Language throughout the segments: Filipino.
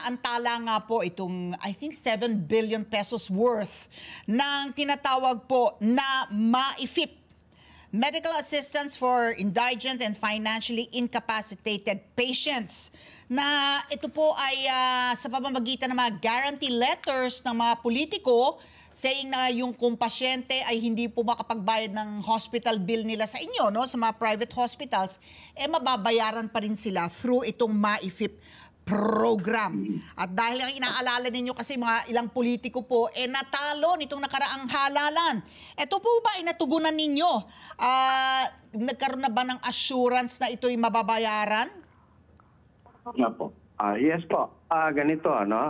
inaantala nga po itong, I think, 7 billion pesos worth ng tinatawag po na MAIFIP, Medical Assistance for Indigent and Financially Incapacitated Patients, na ito po ay sa pamamagitan ng mga guarantee letters ng mga politiko saying na yung kung pasyente ay hindi po makapagbayad ng hospital bill nila sa inyo, no, sa mga private hospitals, mababayaran pa rin sila through itong MAIFIP program. At dahil ang inaalala ninyo kasi mga ilang politiko po, natalo nitong nakaraang halalan. Ito po ba ay natugunan ninyo? Nagkaroon na ba ng assurance na ito'y mababayaran? Nga po. Yes po. Ganito, no?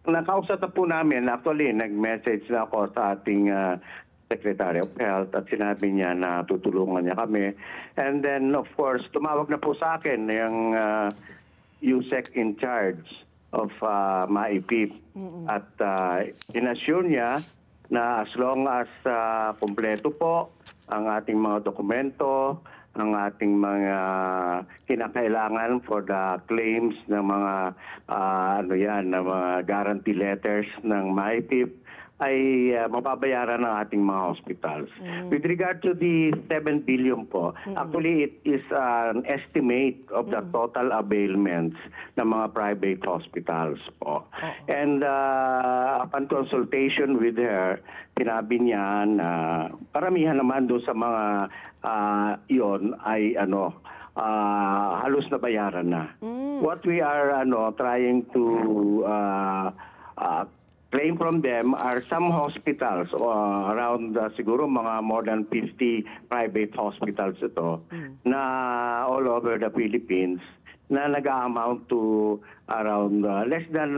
Nakausap na po namin, actually, nag-message na ako sa ating Secretary of Health at sinabi niya na tutulungan niya kami. And then, of course, tumawag na po sa akin yung USEC in charge of MAIPIP. At inassure niya na as long as kumpleto po ang ating mga dokumento, ang ating mga kinakailangan for the claims ng mga ng mga guarantee letters ng MAIPIP ay mababayaran ng ating mga hospitals. With regard to the 7 billion po, actually it is an estimate of the total availments ng mga private hospitals po. And upon consultation with her, sinabi niya na paramihan naman doon sa mga iyon ay halos nabayaran na. What we are trying to claim from them are some hospitals around siguro mga more than 50 private hospitals ito na all over the Philippines na nag-amount to around less than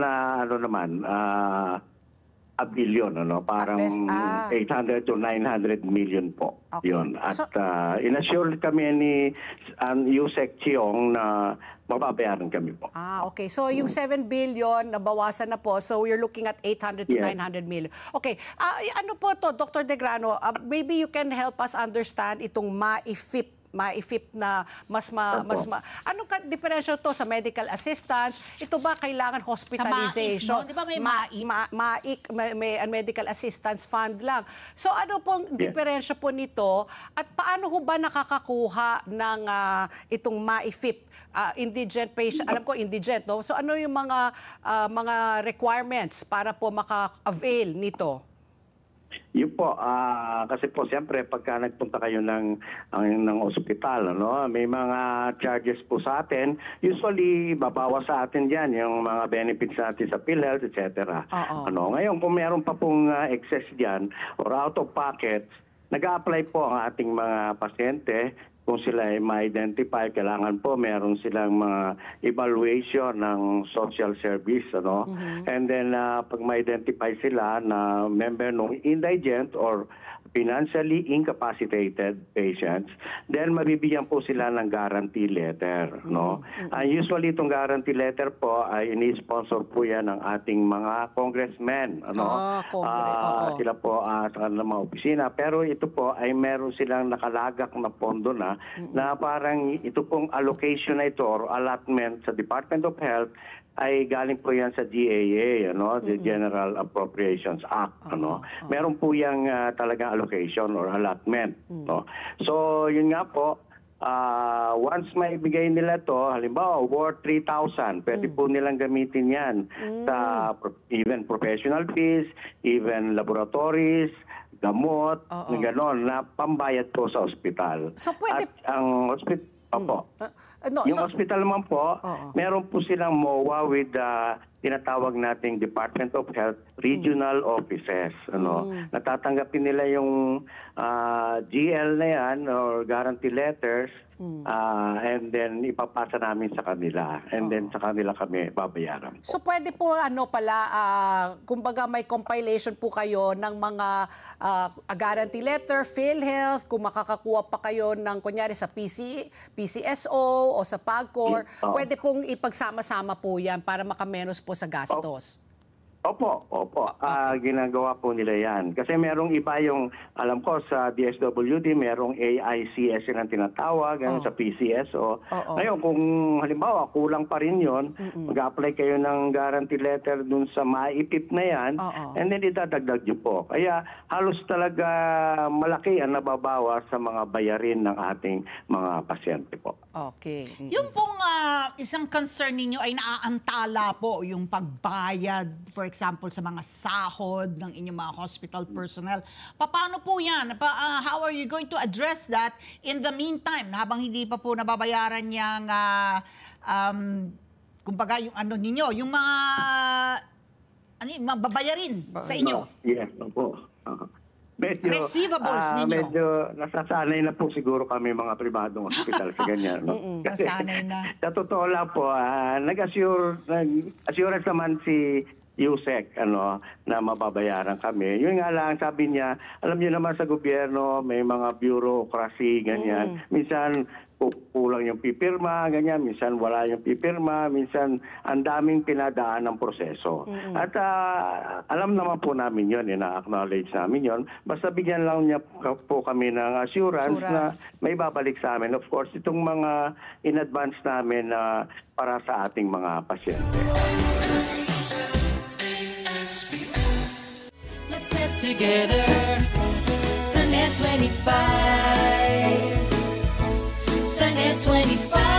a billion, parang 800 to 900 million po. Okay. Yun. At inassure kami ni Yusek Chiong na mababayaran kami po. Okay. So yung 7 billion nabawasan na po. So we're looking at 800 to 900 million. Okay. Ano po to, Dr. De Grano? Maybe you can help us understand itong MAIFIP na ano ka diferensya to sa medical assistance? Ito ba kailangan hospitalization? Di ba may may medical assistance fund lang. So ano pong diferensya po nito at paano ho ba nakakakuha ng itong MAIFIP indigent patient? Alam ko indigent, no? So ano yung mga requirements para po maka-avail nito? Yun po, kasi po siyempre pagka nagpunta kayo ng ospital, may mga charges po sa atin. Usually, babawas sa atin dyan yung mga benefits natin sa PhilHealth, etc. Ngayon, kung meron pa pong excess dyan or out of pocket, nag-a-apply po ang ating mga pasyente. Kung sila ay ma-identify, kailangan po meron silang mga evaluation ng social service. And then, pag ma-identify sila na member ng indigent or financially incapacitated patients, then mabibigyan po sila ng guarantee letter. Usually, itong guarantee letter po ay ini-sponsor po yan ng ating mga congressmen. Sila po sa kanilang mga opisina. Pero ito po ay meron silang nakalagak na pondo na parang ito pong allocation na ito or allotment sa Department of Health ay galing po yan sa GAA, the General Appropriations Act. Meron po yung talagang allocation or allotment. So, yun nga po, once maibigay nila to, halimbawa, worth 3,000, pwede po nilang gamitin yan sa even professional fees, even laboratories, gamot, gano'n, na pambayad po sa ospital. So, pwede... At ang ospital, yung hospital naman po, meron po silang MOA with tinatawag nating Department of Health Regional Offices. Natatanggapin nila yung GL na yan or guarantee letters and then ipapasa namin sa kanila and then sa kanila kami babayaran po. So pwede po kumbaga may compilation po kayo ng mga guarantee letter, PhilHealth, kung makakakuha pa kayo ng kunyari sa PCSO o sa PAGCOR, pwede pong ipagsama-sama po yan para makamenos po sa gastos. Opo. Ginagawa po nila yan. Kasi merong iba yung, alam ko, sa DSWD, merong AICS ang tinatawag, ganun sa PCSO. Ngayon, kung halimbawa, kulang pa rin yun, mag-apply kayo ng guarantee letter dun sa maipip na yan, and then idadagdag nyo po. Kaya halos talaga malaki ang nababawas sa mga bayarin ng ating mga pasyente po. Okay. Yung pong isang concern ninyo ay naaantala po yung pagbayad, for example, sa mga sahod ng inyong mga hospital personnel. Paano po yan? How are you going to address that in the meantime, habang hindi pa po nababayaran yung, kumbaga yung ano ninyo, yung mga, babayarin sa inyo? Yes, opo. Medyo, receivables ninyo. Medyo nasasanay na po siguro kami mga pribadong hospital sa ganyan. No? Kasi, nasanay na. Sa totoo lang po, nag-assurance naman si USEC na mababayaran kami. Yun nga lang, sabi niya, alam niyo naman sa gobyerno, may mga bureaucracy, ganyan. Minsan, kulang yung pipirma, ganyan. Minsan wala yung pipirma. Minsan ang daming pinadaan ng proseso. At alam naman po namin yun, na-acknowledge namin yun. Basta bigyan lang niya po kami ng assurance na may babalik sa amin. Of course, itong mga in advance namin para sa ating mga pasyente. Let's get together. Sunday 25. Sunday 25.